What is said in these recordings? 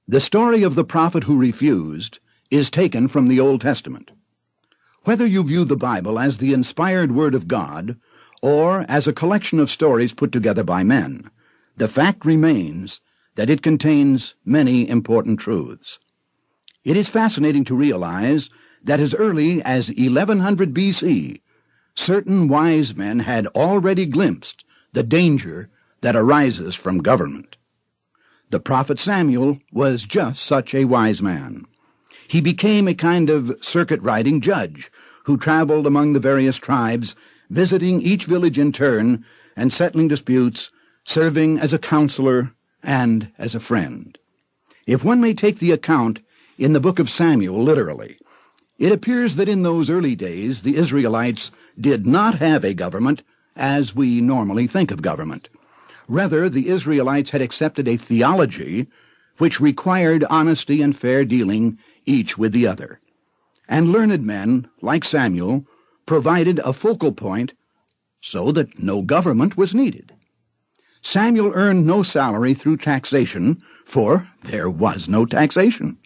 The story of the prophet who refused is taken from the Old Testament. Whether you view the Bible as the inspired Word of God or as a collection of stories put together by men, the fact remains that it contains many important truths. It is fascinating to realize that as early as 1100 B.C., certain wise men had already glimpsed the danger that arises from government. The prophet Samuel was just such a wise man. He became a kind of circuit-riding judge who traveled among the various tribes, visiting each village in turn and settling disputes, serving as a counselor and as a friend. If one may take the account in the book of Samuel literally, it appears that in those early days the Israelites did not have a government as we normally think of government. Rather, the Israelites had accepted a theology which required honesty and fair dealing each with the other. And learned men, like Samuel, provided a focal point so that no government was needed. Samuel earned no salary through taxation, for there was no taxation.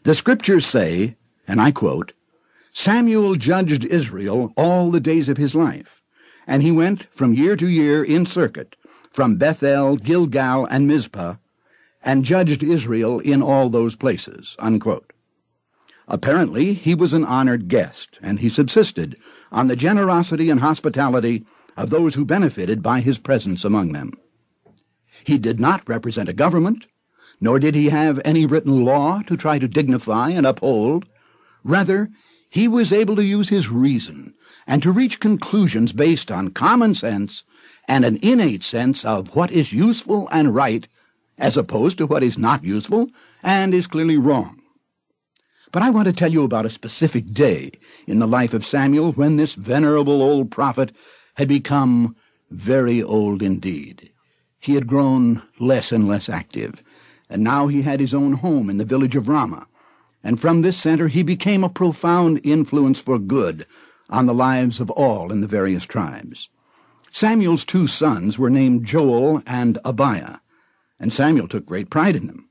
The Scriptures say, and I quote, "Samuel judged Israel all the days of his life, and he went from year to year in circuit, from Bethel, Gilgal, and Mizpah, and judged Israel in all those places," unquote. Apparently, he was an honored guest, and he subsisted on the generosity and hospitality of those who benefited by his presence among them. He did not represent a government, nor did he have any written law to try to dignify and uphold. Rather, he was able to use his reason and to reach conclusions based on common sense and an innate sense of what is useful and right, as opposed to what is not useful and is clearly wrong. But I want to tell you about a specific day in the life of Samuel when this venerable old prophet had become very old indeed. He had grown less and less active, and now he had his own home in the village of Ramah, and from this center he became a profound influence for good on the lives of all in the various tribes. Samuel's two sons were named Joel and Abiah, and Samuel took great pride in them.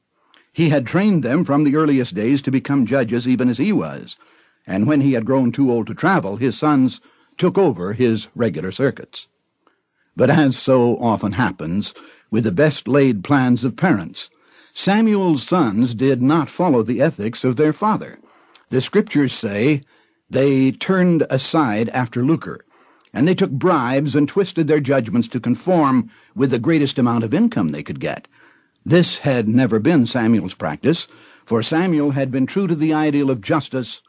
He had trained them from the earliest days to become judges even as he was, and when he had grown too old to travel, his sons took over his regular circuits. But as so often happens with the best-laid plans of parents, Samuel's sons did not follow the ethics of their father. The Scriptures say they turned aside after lucre, and they took bribes and twisted their judgments to conform with the greatest amount of income they could get. This had never been Samuel's practice, for Samuel had been true to the ideal of justice,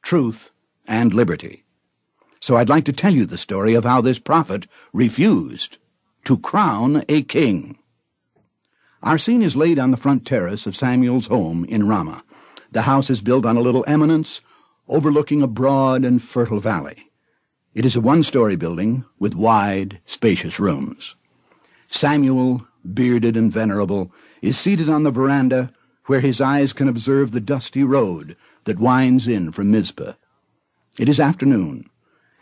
truth, and liberty. So I'd like to tell you the story of how this prophet refused to crown a king. Our scene is laid on the front terrace of Samuel's home in Ramah. The house is built on a little eminence overlooking a broad and fertile valley. It is a one-story building with wide, spacious rooms. Samuel, bearded and venerable, is seated on the veranda where his eyes can observe the dusty road that winds in from Mizpah. It is afternoon,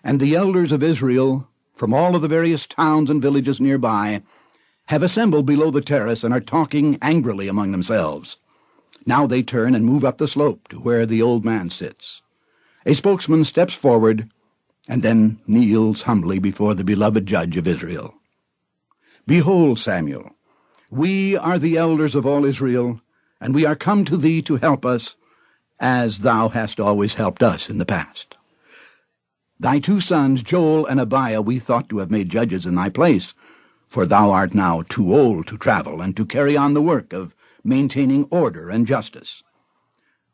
and the elders of Israel, from all of the various towns and villages nearby, have assembled below the terrace and are talking angrily among themselves. Now they turn and move up the slope to where the old man sits. A spokesman steps forward and then kneels humbly before the beloved judge of Israel. "Behold, Samuel, we are the elders of all Israel, and we are come to thee to help us, as thou hast always helped us in the past. Thy two sons, Joel and Abiah, we thought to have made judges in thy place, for thou art now too old to travel and to carry on the work of maintaining order and justice.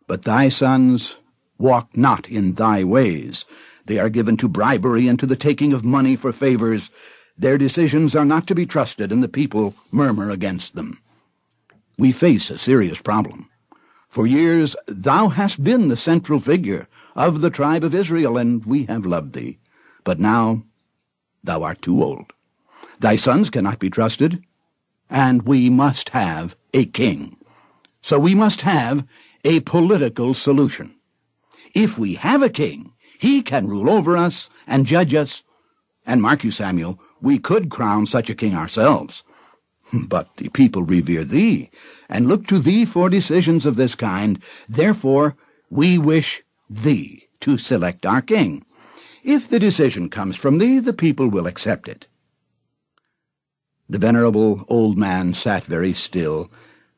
But thy sons walk not in thy ways. They are given to bribery and to the taking of money for favors. Their decisions are not to be trusted, and the people murmur against them. We face a serious problem. For years thou hast been the central figure of the tribe of Israel, and we have loved thee. But now thou art too old. Thy sons cannot be trusted, and we must have a king. So we must have a political solution. If we have a king, he can rule over us and judge us. And mark you, Samuel, we could crown such a king ourselves. But the people revere thee, and look to thee for decisions of this kind. Therefore we wish thee to select our king. If the decision comes from thee, the people will accept it." The venerable old man sat very still,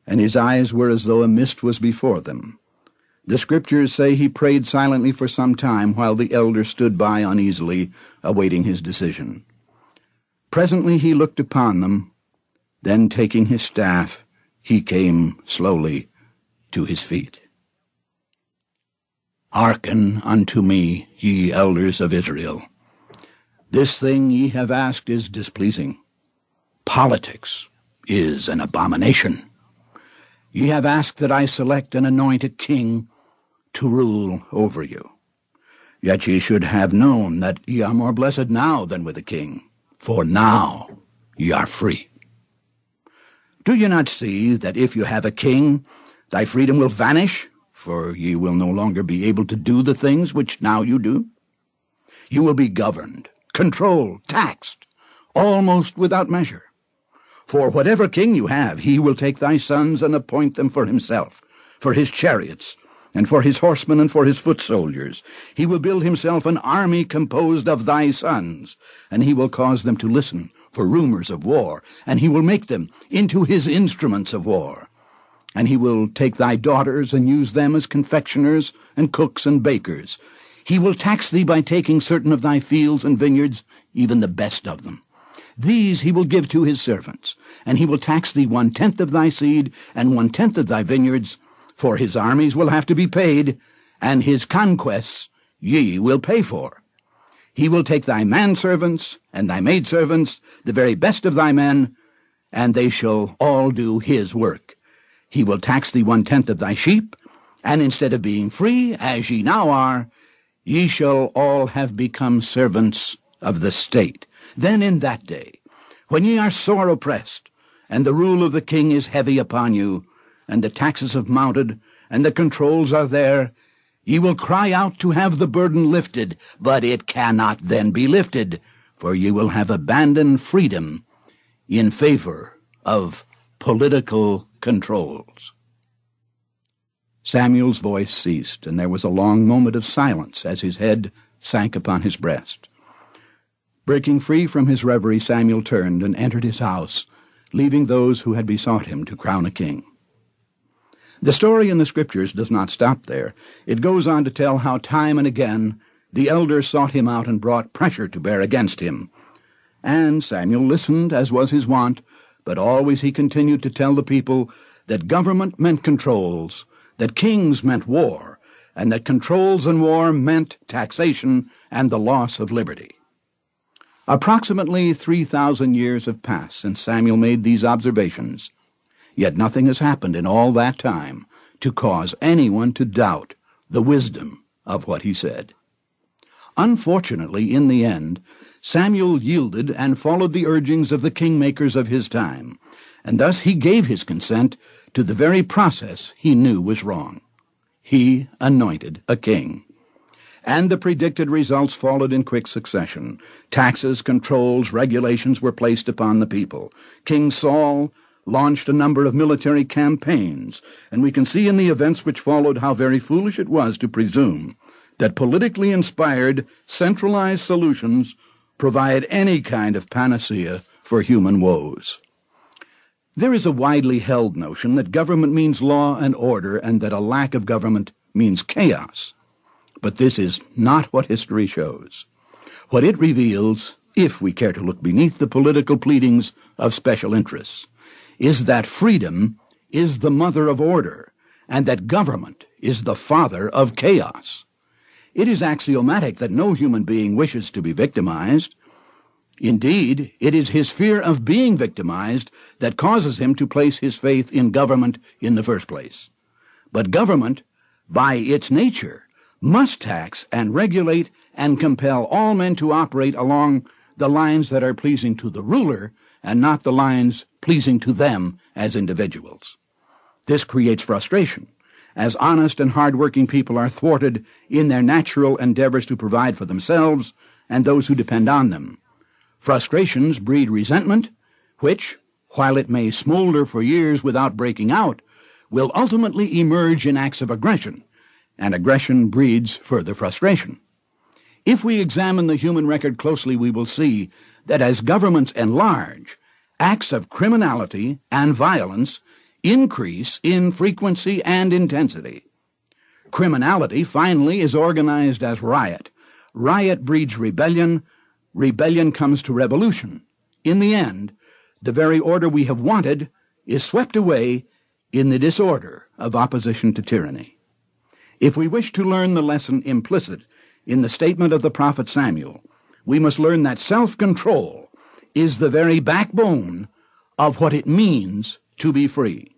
and his eyes were as though a mist was before them. The Scriptures say he prayed silently for some time, while the elder stood by uneasily, awaiting his decision. Presently he looked upon them, then taking his staff, he came slowly to his feet. "Hearken unto me, ye elders of Israel. This thing ye have asked is displeasing. Politics is an abomination. Ye have asked that I select and anoint a king to rule over you. Yet ye should have known that ye are more blessed now than with a king, for now ye are free. Do ye not see that if you have a king, thy freedom will vanish, for ye will no longer be able to do the things which now you do? You will be governed, controlled, taxed, almost without measure. For whatever king you have, he will take thy sons and appoint them for himself, for his chariots, and for his horsemen and for his foot soldiers. He will build himself an army composed of thy sons, and he will cause them to listen for rumors of war, and he will make them into his instruments of war. And he will take thy daughters and use them as confectioners and cooks and bakers. He will tax thee by taking certain of thy fields and vineyards, even the best of them. These he will give to his servants, and he will tax thee 1/10 of thy seed and 1/10 of thy vineyards, for his armies will have to be paid, and his conquests ye will pay for. He will take thy manservants and thy maidservants, the very best of thy men, and they shall all do his work. He will tax thee 1/10 of thy sheep, and instead of being free, as ye now are, ye shall all have become servants of the state. Then in that day, when ye are sore oppressed, and the rule of the king is heavy upon you, and the taxes have mounted, and the controls are there, ye will cry out to have the burden lifted, but it cannot then be lifted, for ye will have abandoned freedom in favor of political controls." Samuel's voice ceased, and there was a long moment of silence as his head sank upon his breast. Breaking free from his reverie, Samuel turned and entered his house, leaving those who had besought him to crown a king. The story in the Scriptures does not stop there. It goes on to tell how time and again the elders sought him out and brought pressure to bear against him. And Samuel listened, as was his wont, but always he continued to tell the people that government meant controls, that kings meant war, and that controls and war meant taxation and the loss of liberty. Approximately 3,000 years have passed since Samuel made these observations, yet nothing has happened in all that time to cause anyone to doubt the wisdom of what he said. Unfortunately, in the end, Samuel yielded and followed the urgings of the kingmakers of his time, and thus he gave his consent to the very process he knew was wrong. He anointed a king. And the predicted results followed in quick succession. Taxes, controls, regulations were placed upon the people. King Saul launched a number of military campaigns, and we can see in the events which followed how very foolish it was to presume that politically inspired, centralized solutions provide any kind of panacea for human woes. There is a widely held notion that government means law and order, and that a lack of government means chaos. But this is not what history shows. What it reveals, if we care to look beneath the political pleadings of special interests, is that freedom is the mother of order, and that government is the father of chaos. It is axiomatic that no human being wishes to be victimized. Indeed, it is his fear of being victimized that causes him to place his faith in government in the first place. But government, by its nature, must tax and regulate and compel all men to operate along the lines that are pleasing to the ruler and not the lines pleasing to them as individuals. This creates frustration, as honest and hard-working people are thwarted in their natural endeavors to provide for themselves and those who depend on them. Frustrations breed resentment, which, while it may smolder for years without breaking out, will ultimately emerge in acts of aggression, and aggression breeds further frustration. If we examine the human record closely, we will see that as governments enlarge, acts of criminality and violence increase in frequency and intensity. Criminality, finally, is organized as riot. Riot breeds rebellion. Rebellion comes to revolution. In the end, the very order we have wanted is swept away in the disorder of opposition to tyranny. If we wish to learn the lesson implicit in the statement of the prophet Samuel, we must learn that self-control is the very backbone of what it means to be free.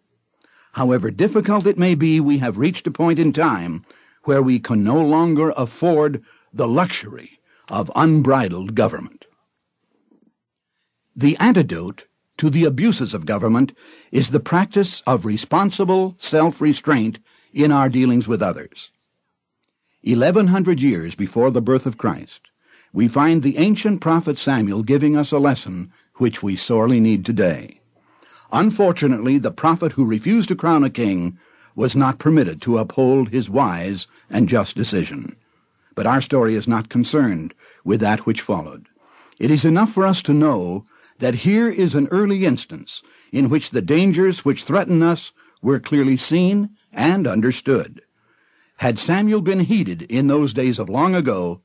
However difficult it may be, we have reached a point in time where we can no longer afford the luxury of unbridled government. The antidote to the abuses of government is the practice of responsible self-restraint in our dealings with others. 1100 years before the birth of Christ, we find the ancient prophet Samuel giving us a lesson which we sorely need today. Unfortunately, the prophet who refused to crown a king was not permitted to uphold his wise and just decision. But our story is not concerned with that which followed. It is enough for us to know that here is an early instance in which the dangers which threaten us were clearly seen and understood. Had Samuel been heeded in those days of long ago,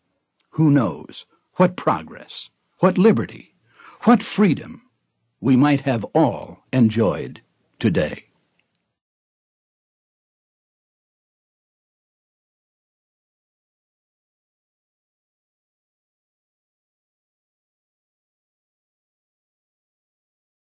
who knows what progress, what liberty, what freedom we might have all enjoyed today.